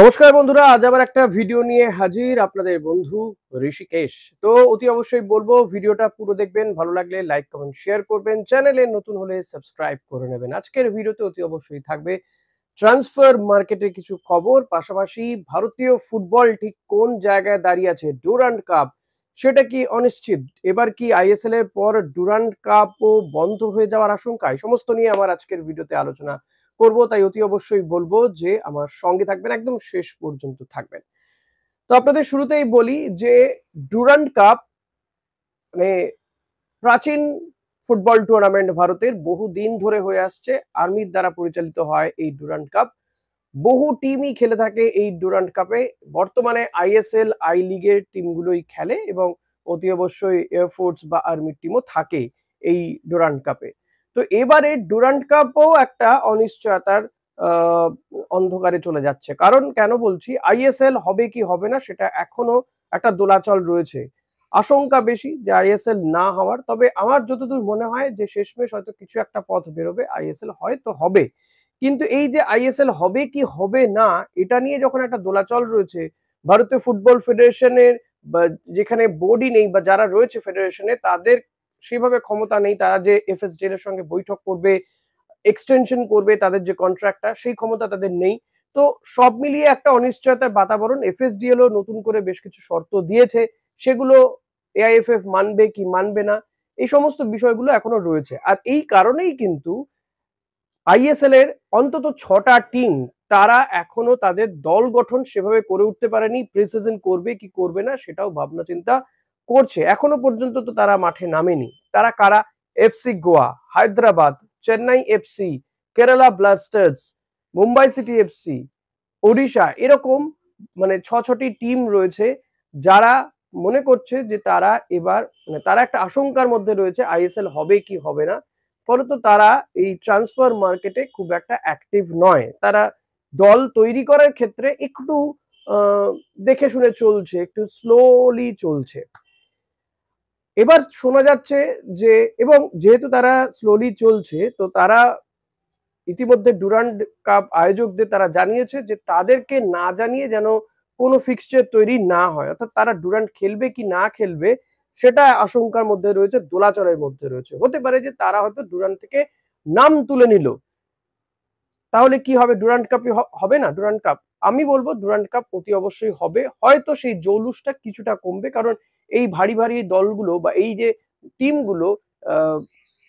নমস্কার বন্ধুরা, আজ আবার একটা ভিডিও নিয়ে হাজির আপনাদের বন্ধু ঋষিকেশ। তো অতি অবশ্যই বলবো ভিডিওটা পুরো দেখবেন, ভালো লাগলে লাইক কমেন্ট শেয়ার করবেন, চ্যানেলে নতুন হলে সাবস্ক্রাইব করে নেবেন। আজকের ভিডিওতে অতি অবশ্যই থাকবে ট্রান্সফার মার্কেটের কিছু খবর, পাশাপাশি ভারতীয় ফুটবল ঠিক কোন জায়গায় দাঁড়িয়ে আছে, ডুরান্ড কাপ সেটা কি অনিশ্চিত, এবার কি আইএসএল এর পর ডুরান্ড কাপও বন্ধ হয়ে যাওয়ার আশঙ্কা, এই সমস্ত নিয়ে আমার আজকের ভিডিওতে আলোচনা করব। তাই অতি অবশ্যই বলবো যে আমার সঙ্গে থাকবেন, একদম শেষ পর্যন্ত থাকবেন। তো আপনাদের শুরুতেই বলি যে ডুরান্ড কাপ মানে প্রাচীন ফুটবল টুর্নামেন্ট, ভারতের বহুদিন ধরে হয়ে আসছে, আর্মির দ্বারা পরিচালিত হয় এই ডুরান্ড কাপ। বহু টিমই খেলে থাকে এই ডুরান্ড কাপে। বর্তমানে আইএসএল আই লিগের টিমগুলোই খেলে এবং অতি অবশ্যই এয়ারফোর্স বা আর্মির টিমও থাকে এই ডুরান্ড কাপে। তো এবারে ডুরান্ড কাপও একটা অনিশ্চয়তার আহ, অন্ধকারে চলে যাচ্ছে। কারণ কেন বলছি, আইএসএল হবে কি হবে না সেটা এখনো একটা দোলাচল রয়েছে। আশঙ্কা বেশি যে আইএসএল না হওয়ার, তবে আমার যতদূর মনে হয় যে শেষমেশ হয়তো কিছু একটা পথ বেরোবে, আইএসএল হয়তো হবে। কিন্তু এই যে আইএসএল হবে কি হবে না এটা নিয়ে যখন একটা দোলাচল রয়েছে, ভারতীয় ফুটবল ফেডারেশনের বা যেখানে বোর্ডই নেই বা যারা রয়েছে ফেডারেশনে তাদের সেভাবে ক্ষমতা নেই, তারা যে এফএসডিএল এর সঙ্গে বৈঠক করবে, এক্সটেনশন করবে তাদের যে কন্ট্রাক্টটা, সেই ক্ষমতা তাদের নেই। তো সব মিলিয়ে একটা অনিশ্চয়তার বাতাবরণ। এফএসডিএল ও নতুন করে বেশ কিছু শর্ত দিয়েছে, সেগুলো এআইএফএফ মানবে কি মানবে না, এই সমস্ত বিষয়গুলো এখনো রয়েছে। আর এই কারণেই কিন্তু আইএসএল এর অন্তত 6টা টিম তারা এখনো তাদের দল গঠন সেভাবে করে উঠতে পারেনি। প্রিসিজন করবে কি করবে না সেটাও ভাবনা চিন্তা করছে। এখনো পর্যন্ত তো তারা মাঠে নামেনি। তারা কারা? FC Goa, Hyderabad, Chennai FC, Kerala Blasters, Mumbai city FC, Odisha, এরকম মানে 6টি টিম রয়েছে যারা মনে করছে যে তারা এবার মানে তারা একটা আশঙ্কার মধ্যে রয়েছে আইএসএল হবে কি হবে না। ফলত তারা এই ট্রান্সফার মার্কেটে খুব একটা অ্যাক্টিভ নয়। তারা দল তৈরি করার ক্ষেত্রে একটু দেখে শুনে চলছে, একটু স্লোলি চলছে। এবার শোনা যাচ্ছে যে, এবং যেহেতু তারা স্লোলি চলছে, তো তারা ইতিমধ্যে ডুরান্ড কাপ আয়োজকদের তারা জানিয়েছে যে তাদেরকে না জানিয়ে যেন কোনো ফিক্সচার তৈরি না হয়, অর্থাৎ তারা ডুরান্ড খেলবে কি না খেলবে সেটা আশঙ্কার মধ্যে রয়েছে, দোলাচলের মধ্যে রয়েছে। হতে পারে যে তারা হয়তো ডুরান্ড থেকে নাম তুলে নিল, তাহলে কি হবে? ডুরান্ড কাপই হবে না ডুরান্ড কাপ? আমি বলবো ডুরান্ড কাপ অতি অবশ্যই হবে। হয়তো সেই জৌলুসটা কিছুটা কমবে, কারণ এই ভারী ভারী দলগুলো বা এই যে টিমগুলো,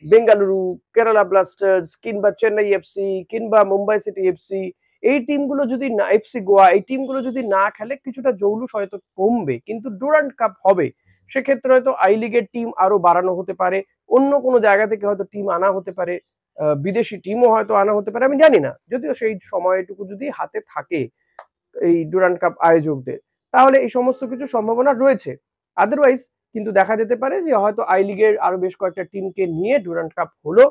বেঙ্গালুরু, কেরালা ব্লাস্টার্স কিংবা চেন্নাই এফসি কিংবা মুম্বাই সিটি এফসি, এই টিমগুলো যদি না, এফসি গোয়া, এই টিমগুলো যদি না খেলে কিছুটা জৌলুস হয়তো কমবে। কিন্তু ডুরান্ড কাপ হবে, সেক্ষেত্রে হয়তো আই লিগের টিম আরো বাড়ানো হতে পারে, অন্য কোনো জায়গা থেকে হয়তো টিম আনা হতে পারে, বিদেশি টিমও হয়তো আনা হতে পারে, আমি জানি না। যদিও সেই সময়টুকু যদি হাতে থাকে এই ডুরান্ড কাপ আয়োজকদের, তাহলে এই সমস্ত কিছু সম্ভাবনা রয়েছে। আদারওয়াইজ কিন্তু দেখা যেতে পারে যে হয়তো আই লিগের আরো বেশ কয়েকটা টিমকে নিয়ে ডুরান্ড কাপ হলো,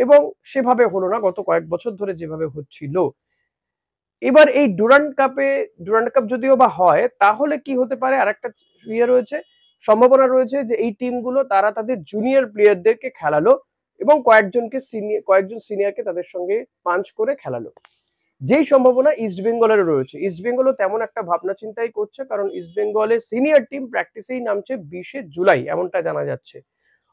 এবং সেভাবে হলো না গত কয়েক বছর ধরে যেভাবে হচ্ছিল। এবার এই ডুরান্ড কাপ যদিও বা হয়, তাহলে কি হতে পারে, আরেকটা ইয়ে রয়েছে, সম্ভাবনা রয়েছে যে এই টিমগুলো তারা তাদের জুনিয়র প্লেয়ারদেরকে খেলালো এবং কয়েকজন সিনিয়রকে তাদের সঙ্গে পাঞ্চ করে খেলালো। যেই সম্ভাবনা ইস্ট বেঙ্গলেরও রয়েছে। ইস্ট বেঙ্গলও তেমন একটা ভাবনা চিন্তাই করছে, কারণ ইস্ট বেঙ্গলের সিনিয়র টিম প্র্যাকটিসেই নামছে 20শে জুলাই, এমনটা জানা যাচ্ছে।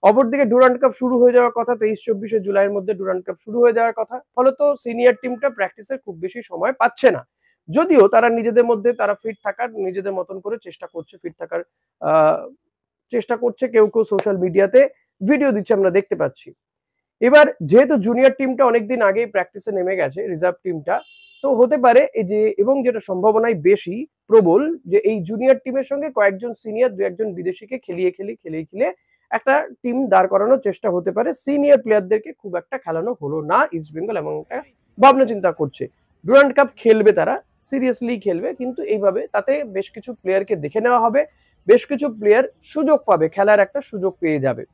অপরদিকে ডুরান্ড কাপ শুরু হয়ে যাওয়ার কথা 23-24শে জুলাইয়ের মধ্যে ডুরান্ড কাপ শুরু হয়ে যাওয়ার কথা, ফলত সিনিয়র টিমটা প্র্যাকটিসের খুব বেশি সময় পাচ্ছে না। যদিও তারা নিজেদের মধ্যে তারা ফিট থাকার নিজেদের মতন করে চেষ্টা করছে, ফিট থাকার আহ চেষ্টা করছে, কেউ কেউ সোশ্যাল মিডিয়াতে ভিডিও দিচ্ছে, আমরা দেখতে পাচ্ছি। এবার যেহেতু জুনিয়র টিমটা অনেকদিন আগেই প্র্যাকটিসে নেমে গেছে, রিজার্ভ টিমটা, তো হতে পারে এই যে, এবং যেটা সম্ভাবনাই বেশি প্রবল, যে এই জুনিয়র টিমের সঙ্গে কয়েকজন সিনিয়র দু একজন বিদেশিকে খেলিয়ে একটা টিম দাঁড় করানোর চেষ্টা হতে পারে। সিনিয়র প্লেয়ারদেরকে খুব একটা খেলানো হলো না ইস্ট বেঙ্গল, এমন একটা ভাবনা চিন্তা করছে। ডুরান্ড কাপ খেলবে তারা, সিরিয়াসলি খেলবে, কিন্তু এইভাবে তাতে বেশ কিছু প্লেয়ারকে দেখে নেওয়া হবে, বেশ কিছু প্লেয়ার সুযোগ পাবে, খেলার একটা সুযোগ পেয়ে যাবে।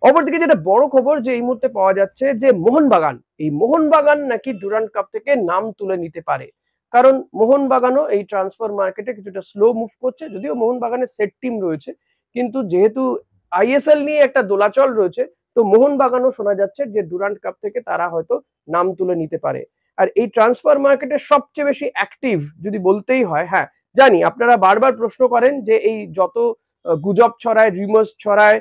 অপরদিকে যেটা বড় খবর যে এই মুহূর্তে পাওয়া যাচ্ছে যে মোহনবাগান নাকি ডুরান্ড কাপ থেকে নাম তুলে নিতে পারে। কারণ মোহনবাগানও এই ট্রান্সফার মার্কেটে কিছুটা স্লো মুভ করছে, যদিও মোহনবাগানের সেট টিম রয়েছে, কিন্তু যেহেতু আইএসএল নিয়ে একটা দোলাচল রয়েছে, তো মোহনবাগানও শোনা যাচ্ছে যে ডুরান্ড কাপ থেকে তারা হয়তো নাম তুলে নিতে পারে। আর এই ট্রান্সফার মার্কেটে সবচেয়ে বেশি অ্যাক্টিভ যদি বলতেই হয়, হ্যাঁ জানি আপনারা বারবার প্রশ্ন করেন যে এই যত গুজব ছড়ায়, রিমার্স ছড়ায়,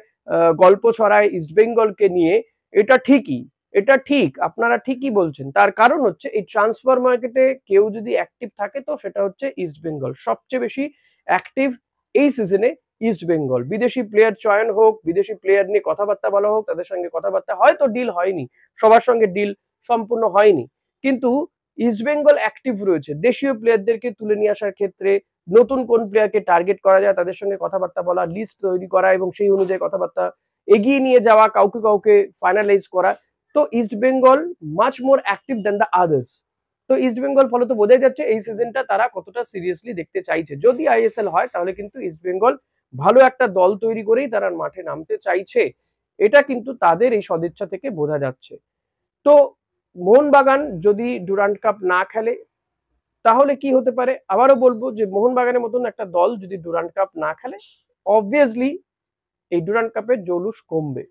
গল্প ছড়ায় ইস্টবেঙ্গলকে নিয়ে, এটা ঠিকই, এটা ঠিক, আপনারা ঠিকই বলছেন। তার কারণ হচ্ছে এই ট্রান্সফার মার্কেটে কেউ যদি অ্যাক্টিভ থাকে তো সেটা হচ্ছে ইস্টবেঙ্গল। সবচেয়ে বেশি অ্যাক্টিভ এই সিজনে ইস্টবেঙ্গল। বিদেশি প্লেয়ার চয়ন হোক, বিদেশি প্লেয়ার নিয়ে কথাবার্তা বলা হোক, তাদের সঙ্গে কথাবার্তা হয়তো ডিল হয়নি, সবার সঙ্গে ডিল সম্পূর্ণ হয়নি, কিন্তু ইস্টবেঙ্গল অ্যাক্টিভ রয়েছে দেশীয় প্লেয়ারদেরকে তুলে নিয়ে আসার ক্ষেত্রে। নতুন কোন প্লেয়ারকে টার্গেট করা যায় তাদের সঙ্গে কথাবার্তা বলা, লিস্ট তৈরি করা এবং সেই অনুযায়ী কথাবার্তা এগিয়ে নিয়ে যাওয়া, কাউকে কাউকে ফাইনালাইজ করা। তো East Bengal much more active than the others. তো ইস্টবেঙ্গল ফলত বোঝাই যাচ্ছে এই সিজনটা তারা কতটা সিরিয়াসলি দেখতে চাইছে। যদি আইএসএল হয় তাহলে কিন্তু ইস্টবেঙ্গল ভালো একটা দল তৈরি করেই তারা মাঠে নামতে চাইছে, এটা কিন্তু তাদের এই সদিচ্ছা থেকে বোঝা যাচ্ছে। তো মোহনবাগান যদি ডুরান্ড কাপ না খেলে তাহলে কি হতে পারে? আবারও বলবো যে মোহনবাগানের মতন একটা দল যদি ডুরান্ড কাপ না খেলে, অবভিয়াসলি এই ডুরান্ড কাপের জৌলুস কমবে।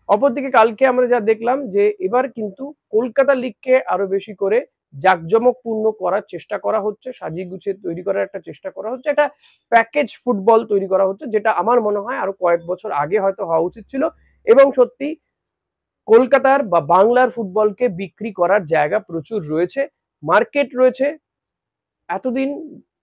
অপরদিকে কালকে আমরা যা দেখলাম যে এবার কিন্তু কলকাতা লিগকে আরো বেশি করে জাঁকজমকপূর্ণ করার চেষ্টা করা হচ্ছে, সাজিয়ে গুছিয়ে তৈরি করার একটা চেষ্টা করা হচ্ছে, একটা প্যাকেজ ফুটবল তৈরি করা হচ্ছে, যেটা আমার মনে হয় আরো কয়েক বছর আগে হয়তো হওয়া উচিত ছিল। এবং সত্যি কলকাতার বা বাংলার ফুটবলকে বিক্রি করার জায়গা প্রচুর রয়েছে, মার্কেট রয়েছে। এতদিন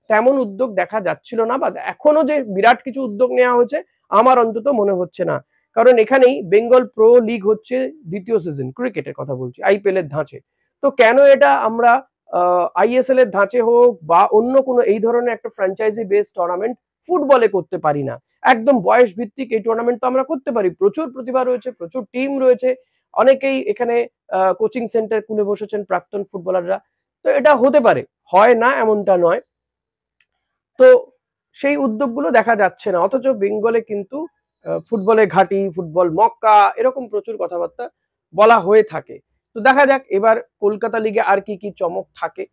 তেমন উদ্যোগ দেখা যাচ্ছিল না, বা এখনো যে বিরাট কিছু উদ্যোগ নেওয়া হয়েছে আমার অন্তত মনে হচ্ছে না। কারণ এখানেই বেঙ্গল প্রো লিগ হচ্ছে দ্বিতীয় সিজন, ক্রিকেটের কথা বলছি, আইপিএল এর ধাঁচে। তো কেন এটা আমরা আইএসএল এর ধাঁচে হোক বা অন্য কোনো এই ধরনের একটা ফ্র্যাঞ্চাইজি বেস টুর্নামেন্ট ফুটবলে করতে পারি না? একদম বয়স ভিত্তিক এই টুর্নামেন্ট তো আমরা করতে পারি, প্রচুর প্রতিভা রয়েছে, প্রচুর টিম রয়েছে, অনেকেই এখানে কোচিং সেন্টার খুলে বসেছেন প্রাক্তন ফুটবলাররা। তো এটা হতে পারে, হয় না এমনটা নয়। তো সেই উদ্যোগগুলো দেখা যাচ্ছে না, অথচ বেঙ্গলে কিন্তু ফুটবলের ঘাঁটি, ফুটবল মক্কা, এরকম প্রচুর কথাবার্তা বলা হয়ে থাকে। তো দেখা যাক এবার কলকাতা লিগে আর কি কি চমক থাকে।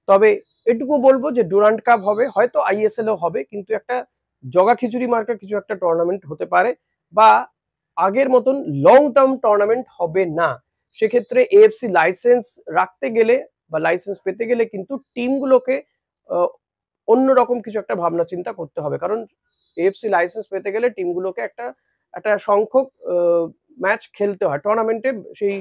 তবে এটুকু বলবো যে ডুরান্ড কাপ হবে, হয়তো আইএসএলও হবে, কিন্তু একটা জগা খিচুড়ি মার্কা কিছু একটা টুর্নামেন্ট হতে পারে, বা আগের মতন লং টার্ম টুর্নামেন্ট হবে না। সেক্ষেত্রে এএফসি লাইসেন্স রাখতে গেলে বা লাইসেন্স পেতে গেলে কিন্তু টিমগুলোকে অন্যরকম কিছু একটা ভাবনা চিন্তা করতে হবে। কারণ এএফসি লাইসেন্স পেতে গেলে টিমগুলোকে একটা একটা সংখ্যক ম্যাচ খেলতে হয় টুর্নামেন্টে, সেই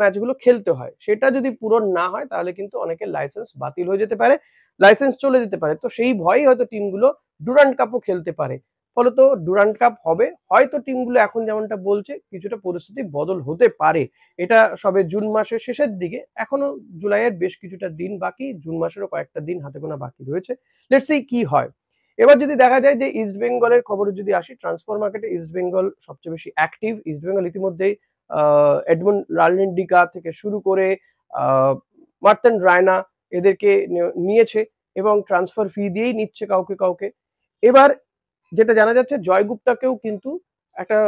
ম্যাচগুলো খেলতে হয়। সেটা যদি পূরণ না হয় তাহলে কিন্তু অনেকের লাইসেন্স বাতিল হয়ে যেতে পারে, লাইসেন্স চলে যেতে পারে। তো সেই ভয়েই হয়তো টিমগুলো ডুরান্ড কাপও খেলতে পারে। ফলত ডুরান্ড কাপ হবে, হয়তো টিমগুলো এখন যেমনটা বলছে কিছুটা পরিস্থিতি বদল হতে পারে। এটা সবে জুন মাসের শেষের দিকে, এখনো জুলাইয়ের বেশ কিছুটা দিন বাকি, জুন মাসেরও কয়েকটা দিন হাতে গোনা বাকি রয়েছে। লেটস সি কি হয়। এবার যদি দেখা যায় যে ইস্ট বেঙ্গলের খবরে যদি আসি, ট্রান্সফার মার্কেটে ইস্ট বেঙ্গল সবচেয়ে বেশি অ্যাক্টিভ। ইস্ট বেঙ্গল ইতিমধ্যেই এডমন্ড রালনিন্ডিকা থেকে শুরু করে মার্তেন রায়না এদেরকে নিয়েছে এবং ট্রান্সফার ফি দিয়েই নিচ্ছে কাউকে কাউকে। এবার যেটা জানা যাচ্ছে জয়গুপ্তাকেও কিন্তু একটা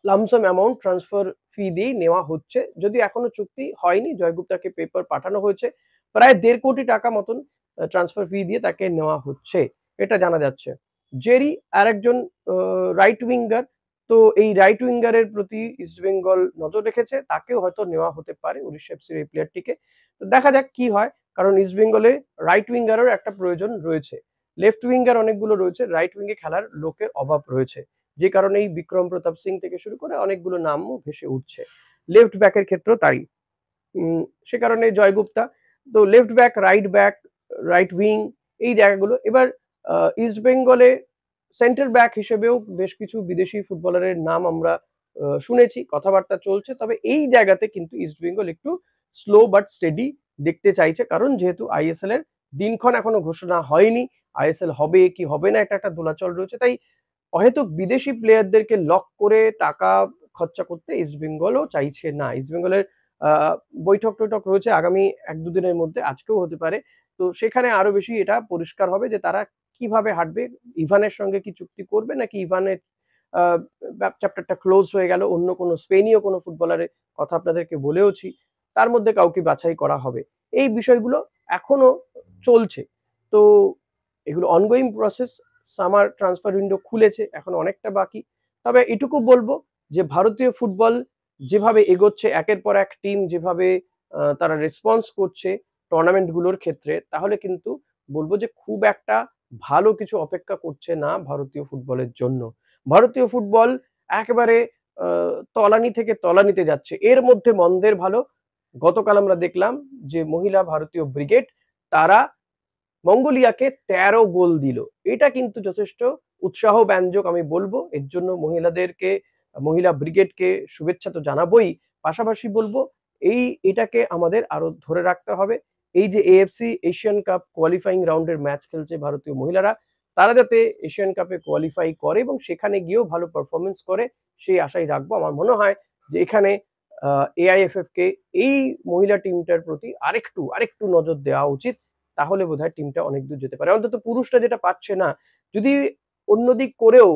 লামসাম অ্যামাউন্ট ট্রান্সফার ফি দিয়েই নেওয়া হচ্ছে, যদি এখনো চুক্তি হয়নি। জয়গুপ্তাকে পেপার পাঠানো হয়েছে, প্রায় 1.5 কোটি টাকা মতন ট্রান্সফার ফি দিয়ে তাকে নেওয়া হচ্ছে, এটা জানা যাচ্ছে। জেরি আরেকজন রাইট উইঙ্গার, তো এই রাইট উইঙ্গারের প্রতি ইস্টবেঙ্গল নজর রেখেছে, তাকেও হয়তো নেওয়া হতে পারে উড়িষ্যা এফসির এই প্লেয়ারটিকে। তো দেখা যাক কি হয়, কারণ ইস্টবেঙ্গলে রাইট উইঙ্গারের একটা প্রয়োজন রয়েছে। লেফট উইঙ্গার অনেকগুলো রয়েছে, রাইট উইঙ্গে খেলার লোকের অভাব রয়েছে, যে কারণেই বিক্রম প্রতাপ সিং থেকে শুরু করে অনেকগুলো নামও ভেসে উঠছে। লেফট ব্যাকের ক্ষেত্রেও তাই। সে কারণে জয়গুপ্তা, তো লেফট ব্যাক, রাইট উইং, এই জায়গাগুলো। এবার ইস্ট বেঙ্গলে সেন্টার ব্যাক হিসেবেও বেশ কিছু বিদেশি ফুটবলারের নাম আমরা শুনেছি, কথাবার্তা চলছে। তবে এই জায়গাতে কিন্তু ইস্ট বেঙ্গল একটু স্লো বাট স্টেডি দেখতে চাইছে, কারণ যেহেতু আইএসএল এর দিনক্ষণ এখনো ঘোষণা হয়নি, আইএসএল হবে কি হবে না এটা একটা দোলাচল রয়েছে। তাই অহেতুক বিদেশি প্লেয়ারদেরকে লক করে টাকা খরচা করতে ইস্ট বেঙ্গলও চাইছে না। ইস্ট বেঙ্গলের বৈঠক টৈঠক রয়েছে আগামী 1-2 দিনের মধ্যে, আজকেও হতে পারে। তো সেখানে আরো বেশি এটা পরিষ্কার হবে যে তারা কিভাবে হাঁটবে, ইভানের সঙ্গে কি চুক্তি করবে, নাকি ইভানের চ্যাপ্টারটা ক্লোজ হয়ে গেল, অন্য কোনো স্পেনীয় কোনো ফুটবলারের কথা আপনাদেরকে বলেওছি, তার মধ্যে কাউকে বাছাই করা হবে। এই বিষয়গুলো এখনো চলছে। তো এগুলো ongoing process. Summer transfer window খুলেছে, এখন অনেকটা বাকি। তবে এটুকু বলবো যে ভারতীয় ফুটবল যেভাবে এগোচ্ছে, একের পর এক টিম যেভাবে তারা রেসপন্স করছে টুর্নামেন্টগুলোর ক্ষেত্রে, তাহলে কিন্তু বলবো যে খুব একটা ভালো কিছু অপেক্ষা করছে না ভারতীয় ফুটবলের জন্য। ভারতীয় ফুটবল একেবারে তলানি থেকে তলানিতে যাচ্ছে। এর মধ্যে মন্দের ভালো, গতকাল আমরা দেখলাম যে মহিলা ভারতীয় ব্রিগেড তারা মঙ্গোলিয়াকে ১৩ গোল দিল। এটা কিন্তু যথেষ্ট উৎসাহব্যঞ্জক আমি বলবো। এর জন্য মহিলা ব্রিগেডকে শুভেচ্ছা তো জানাবোই। পাশাপাশি বলবো এটাকে আমাদের আরো ধরে রাখতে হবে। এই যে এএফসি এশিয়ান কাপ কোয়ালিফাইং রাউন্ডের ম্যাচ খেলছে ভারতীয় মহিলারা, তারা যাতে এশিয়ান কাপে কোয়ালিফাই করে এবং সেখানে গিয়েও ভালো পারফরমেন্স করে সেই আশাই রাখবো। আমার মনে হয় যে এখানে এআইএফএফ কে এই মহিলা টিমটার প্রতি আরেকটু নজর দেওয়া উচিত। তাহলে বোধহয় টিমটা অনেক দূর যেতে পারে। অন্তত পুরুষরা যেটা পাচ্ছে না, যদি অন্যদিক করেও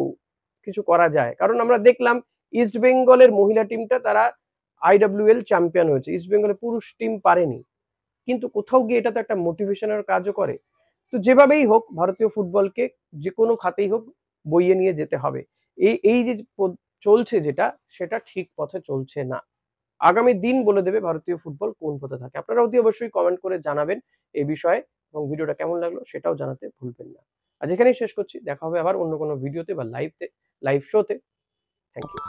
কিছু করা যায়, কারণ আমরা দেখলাম ইস্ট বেঙ্গলের মহিলা টিমটা তারা আইডব্লিউএল চ্যাম্পিয়ন হয়েছে, ইস্ট বেঙ্গলের পুরুষ টিম পারেনি, কিন্তু কোথাও গিয়ে এটা তো একটা মোটিভেশনের কাজও করে। তো যেভাবেই হোক ভারতীয় ফুটবলকে যে কোনো খাতেই হোক বইয়ে নিয়ে যেতে হবে। এই এই যে চলছে যেটা, সেটা ঠিক পথে চলছে না। আগামী দিন বলে দেবে ভারতীয় ফুটবল কোন পথে থাকে। আপনারা অতি অবশ্যই কমেন্ট করে জানাবেন এই বিষয়ে, এবং ভিডিওটা কেমন লাগলো সেটাও জানাতে ভুলবেন না। আজ এখানেই শেষ করছি, দেখা হবে আবার অন্য কোনো ভিডিওতে বা লাইভ শোতে। Thank you.